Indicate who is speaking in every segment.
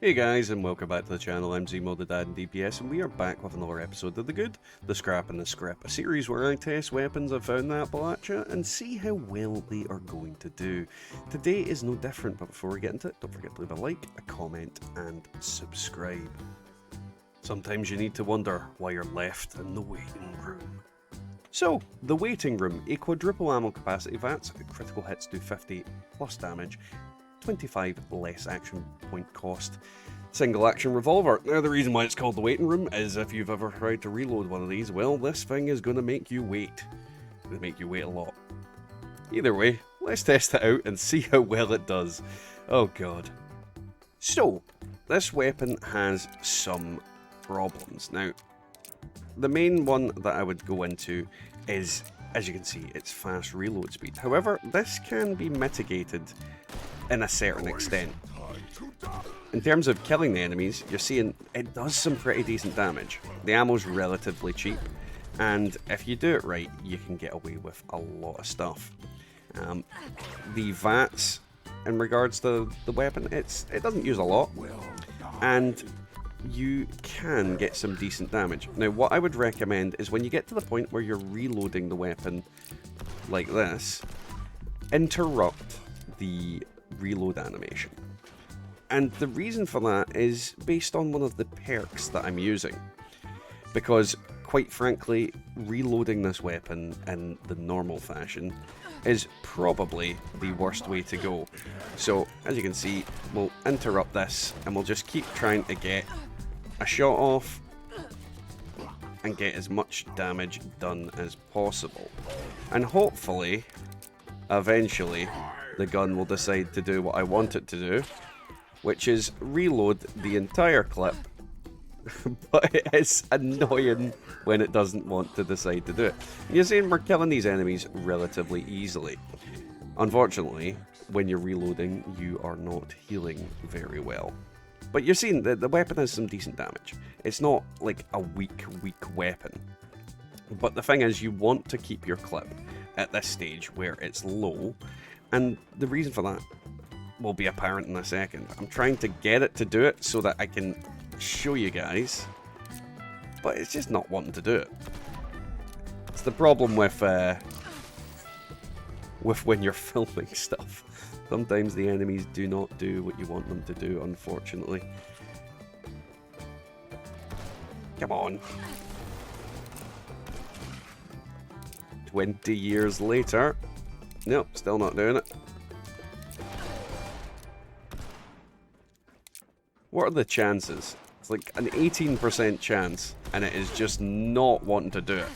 Speaker 1: Hey guys, and welcome back to the channel. I'm Zemo, the Dad in DPS, and we are back with another episode of The Good, The Scrap, and The Scrip, a series where I test weapons I've found in Appalachia and see how well they are going to do. Today is no different, but before we get into it, don't forget to leave a like, a comment, and subscribe. Sometimes you need to wonder why you're left in the waiting room. So, the waiting room, a quadruple ammo capacity VATS, critical hits do 50 plus damage, 25 less action point cost. Single action revolver. Now the reason why it's called the waiting room is if you've ever tried to reload one of these, well, this thing is going to make you wait. It's going to make you wait a lot. Either way, let's test it out and see how well it does. Oh god. So, this weapon has some problems. Now, the main one that I would go into is, as you can see, its fast reload speed. However, this can be mitigated in a certain extent. In terms of killing the enemies, you're seeing it does some pretty decent damage. The ammo's relatively cheap, and if you do it right, you can get away with a lot of stuff. The VATS, in regards to the weapon, it doesn't use a lot, and you can get some decent damage. Now, what I would recommend is when you get to the point where you're reloading the weapon like this, interrupt the reload animation. And the reason for that is based on one of the perks that I'm using. Because, quite frankly, reloading this weapon in the normal fashion is probably the worst way to go. So, as you can see, we'll interrupt this and we'll just keep trying to get a shot off and get as much damage done as possible. And hopefully, eventually, the gun will decide to do what I want it to do, which is reload the entire clip. But it is annoying when it doesn't want to decide to do it. You're seeing we're killing these enemies relatively easily. Unfortunately, when you're reloading, you are not healing very well. But you're seeing that the weapon has some decent damage. It's not like a weak weapon. But the thing is, you want to keep your clip at this stage where it's low, and the reason for that will be apparent in a second. I'm trying to get it to do it so that I can show you guys, but it's just not wanting to do it. It's the problem with when you're filming stuff. Sometimes the enemies do not do what you want them to do, unfortunately. Come on. 20 years later. Nope, still not doing it. What are the chances? It's like an 18% chance, and it is just not wanting to do it.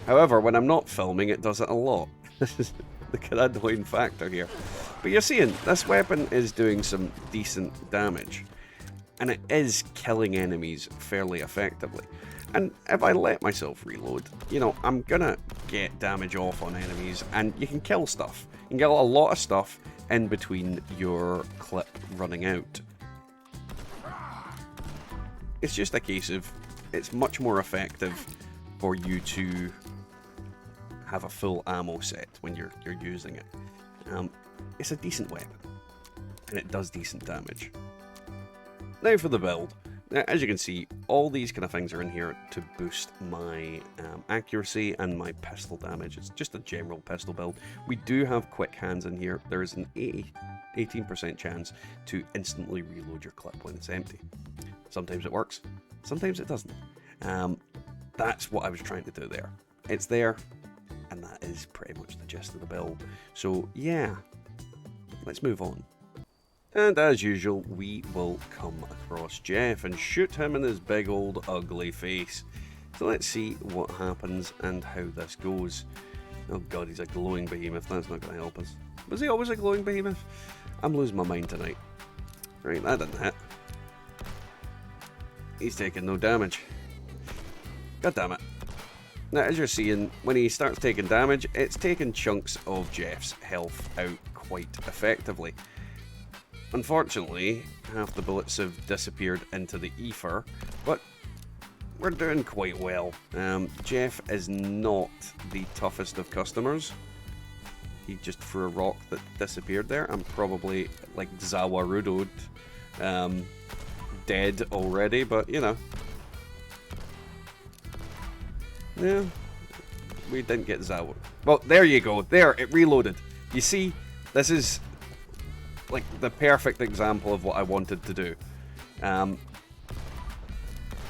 Speaker 1: However, when I'm not filming, it does it a lot. This is the kind of annoying factor here. But you're seeing, this weapon is doing some decent damage. And it is killing enemies fairly effectively. And if I let myself reload, you know, I'm gonna get damage off on enemies, and you can kill stuff. You can get a lot of stuff in between your clip running out. It's just a case of, it's much more effective for you to have a full ammo set when you're using it. It's a decent weapon, and it does decent damage. Now for the build. Now, as you can see, all these kind of things are in here to boost my accuracy and my pistol damage. It's just a general pistol build. We do have quick hands in here. There is an 18% chance to instantly reload your clip when it's empty. Sometimes it works, sometimes it doesn't. That's what I was trying to do there. It's there, and that is pretty much the gist of the build. So yeah, let's move on. And as usual, we will come across Jeff and shoot him in his big old ugly face. So let's see what happens and how this goes. Oh god, he's a glowing behemoth. That's not going to help us. Was he always a glowing behemoth? I'm losing my mind tonight. Right, that didn't hit. He's taking no damage. God damn it. Now, as you're seeing, when he starts taking damage, it's taking chunks of Jeff's health out quite effectively. Unfortunately, half the bullets have disappeared into the ether, but we're doing quite well. Jeff is not the toughest of customers. He just threw a rock that disappeared there. I'm probably like Zawarudo'd dead already, but you know. Yeah, we didn't get Zawo. Well, there you go. There, it reloaded. You see, this is like the perfect example of what I wanted to do. And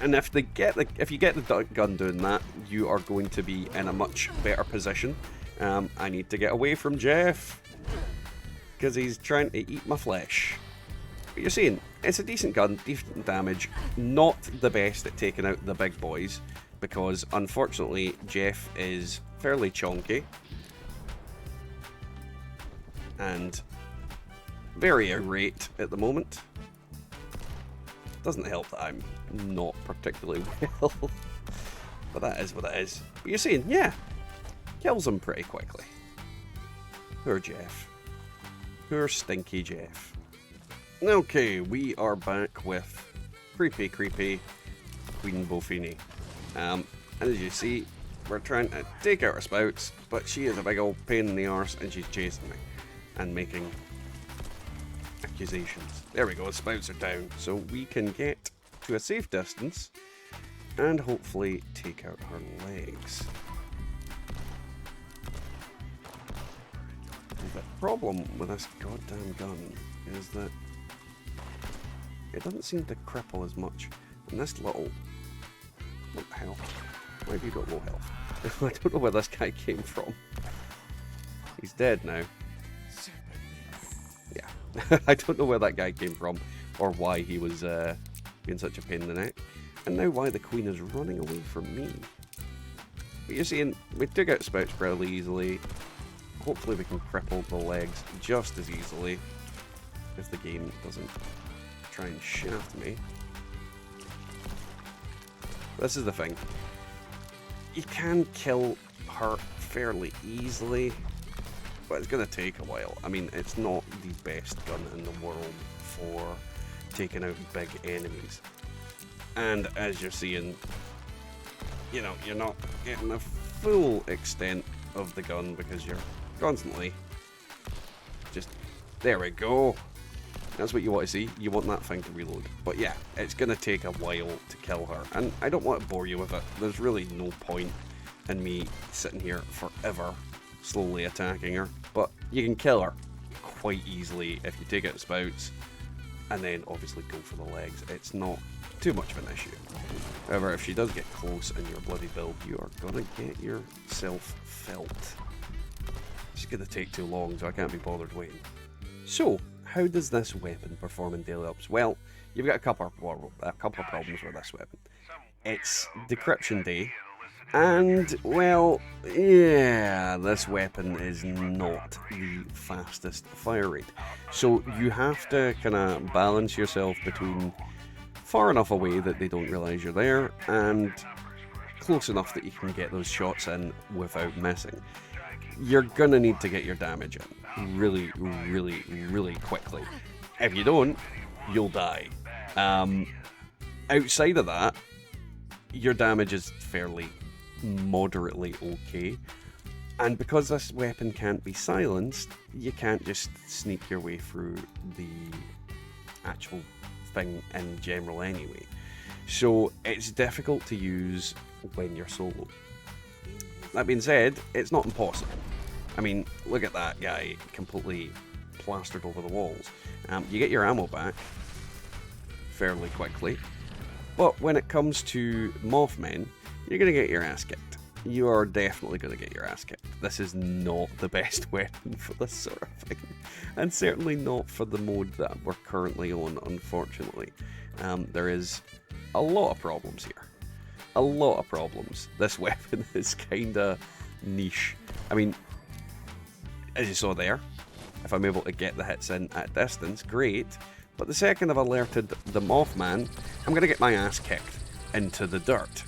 Speaker 1: if you get the gun doing that, you are going to be in a much better position. I need to get away from Jeff because he's trying to eat my flesh. But you're seeing, it's a decent gun, decent damage, not the best at taking out the big boys because unfortunately Jeff is fairly chonky and very irate at the moment. Doesn't help that I'm not particularly well, but that is what it is. But you're seeing, yeah, kills him pretty quickly. Poor Jeff. Poor stinky Jeff. Okay, we are back with creepy Queen Bofini. And as you see, we're trying to take out her spouts, but she is a big old pain in the arse and she's chasing me and making accusations. There we go, spouts are down, so we can get to a safe distance and hopefully take out her legs. The problem with this goddamn gun is that it doesn't seem to cripple as much. And this little health. Why have you got low health? I don't know where this guy came from. He's dead now. Yeah. I don't know where that guy came from or why he was being such a pain in the neck. And now why the queen is running away from me. But you're seeing, we took out spouts fairly easily. Hopefully we can cripple the legs just as easily if the game doesn't try and shaft me. This is the thing. You can kill her fairly easily, but it's going to take a while. I mean, it's not the best gun in the world for taking out big enemies. And as you're seeing, you know, you're not getting the full extent of the gun because you're constantly just, there we go. That's what you want to see. You want that thing to reload. But yeah, it's going to take a while to kill her. And I don't want to bore you with it. There's really no point in me sitting here forever slowly attacking her. But you can kill her quite easily if you take out spouts and then obviously go for the legs. It's not too much of an issue. However, if she does get close in your bloody build, you are going to get yourself felt. It's going to take too long, so I can't be bothered waiting. So, how does this weapon perform in daily ops? Well, you've got a couple of problems with this weapon. It's decryption day, and, well, yeah, this weapon is not the fastest fire rate. So you have to kind of balance yourself between far enough away that they don't realise you're there, and close enough that you can get those shots in without missing. You're gonna need to get your damage in really, really, really quickly. If you don't, you'll die. Outside of that, your damage is fairly moderately okay. And because this weapon can't be silenced, you can't just sneak your way through the actual thing in general anyway. So it's difficult to use when you're solo. That being said, it's not impossible. I mean, look at that guy completely plastered over the walls. You get your ammo back fairly quickly, but when it comes to Mothmen, you're going to get your ass kicked. You are definitely going to get your ass kicked. This is not the best weapon for this sort of thing, and certainly not for the mode that we're currently on, unfortunately. There is a lot of problems here. A lot of problems. This weapon is kinda niche. I mean, as you saw there, if I'm able to get the hits in at distance, great. But the second I've alerted the Mothman, I'm gonna get my ass kicked into the dirt.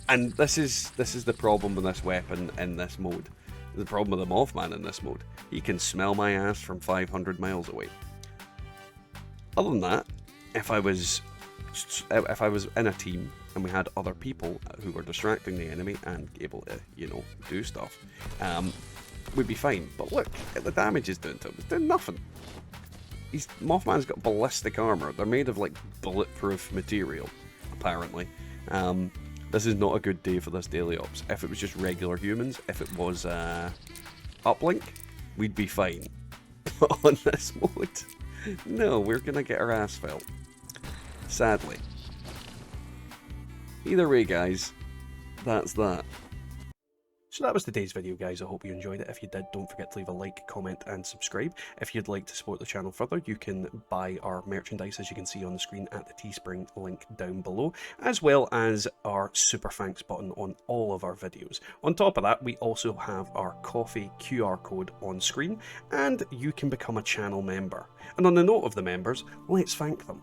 Speaker 1: And this is the problem with this weapon in this mode. The problem with the Mothman in this mode. He can smell my ass from 500 miles away. Other than that, if I was in a team and we had other people who were distracting the enemy and able to, you know, do stuff, we'd be fine. But look at the damage it's doing to him. It's doing nothing. Mothman's got ballistic armor. They're made of like bulletproof material, apparently. This is not a good day for this daily ops. If it was just regular humans, if it was uplink, we'd be fine. But on this mode, no, we're gonna get our ass felt. Sadly. Either way, guys, that's that. So that was today's video, guys. I hope you enjoyed it. If you did, don't forget to leave a like, comment, and subscribe. If you'd like to support the channel further, you can buy our merchandise, as you can see on the screen, at the Teespring link down below, as well as our super thanks button on all of our videos. On top of that, we also have our coffee QR code on screen, and you can become a channel member. And on the note of the members, let's thank them.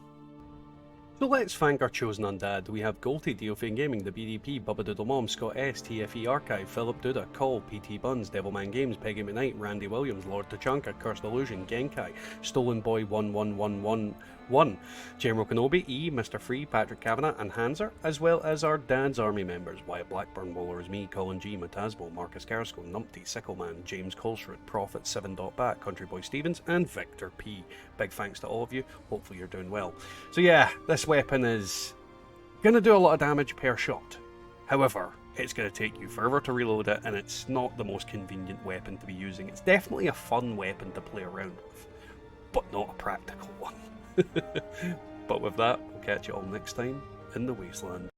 Speaker 1: So let's thank our chosen undad. We have Golty, Diofane Gaming, The BDP, Bubba Doodle Mom, Scott S, TFE Archive, Philip Duda, Call, PT Buns, Devilman Games, Peggy McKnight, Randy Williams, Lord Tachanka, Cursed Illusion, Genkai, Stolen Boy 1111, General Kenobi, E, Mr. Free, Patrick Kavanagh, and Hanser, as well as our Dad's Army members, Wyatt Blackburn, Bowlers Me, Colin G, Matasmo, Marcus Carrasco, Numpty, Sickleman, James Colesrud, Prophet, 7.Bat, Country Boy Stevens, and Victor P. Big thanks to all of you. Hopefully you're doing well. So yeah, this weapon is going to do a lot of damage per shot. However, it's going to take you forever to reload it, and it's not the most convenient weapon to be using. It's definitely a fun weapon to play around with, but not a practical one. But with that, we'll catch you all next time in the Wasteland.